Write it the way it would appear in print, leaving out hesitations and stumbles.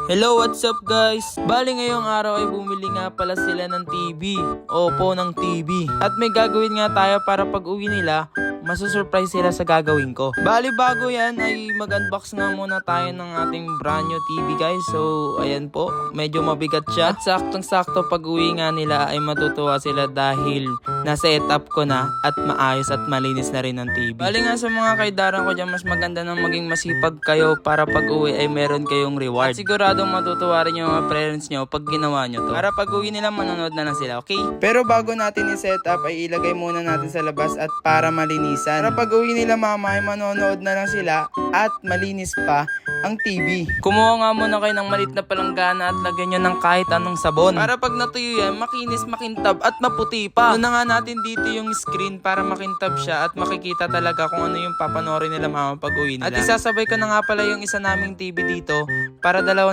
Hello, what's up guys? Bali ngayong araw ay bumili nga pala sila ng TV. Oppo ng TV. At may gagawin nga tayo para pag uwi nila, masusurprise sila sa gagawin ko. Bali bago yan ay mag-unbox nga muna tayo ng ating brand new TV guys. So ayan po, medyo mabigat siya. At saktong-sakto pag uwi nga nila ay matutuwa sila dahil na-set up ko na at maayos at malinis na rin ang TV. Bali nga sa mga kaidaran ko dyan, mas maganda na maging masipag kayo para pag uwi ay meron kayong reward. At siguradong matutuwa rin yung mga parents nyo pag ginawa nyo to. Para pag uwi nila manonood na lang sila, okay? Pero bago natin i-set up ay ilagay muna natin sa labas at para malinisan. Para pag uwi nila mama ay manonood na lang sila at malinis pa ang TV. Kumuha nga muna kayo ng malit na palanggana at lagyan nyo ng kahit anong sabon. Para pag natuyo yan, makinis, makintab at maputi pa. Una nga natin dito yung screen para makintab siya at makikita talaga kung ano yung papanoorin nila mama pag uwi nila. At isasabay ko na nga pala yung isa naming TV dito para dalawa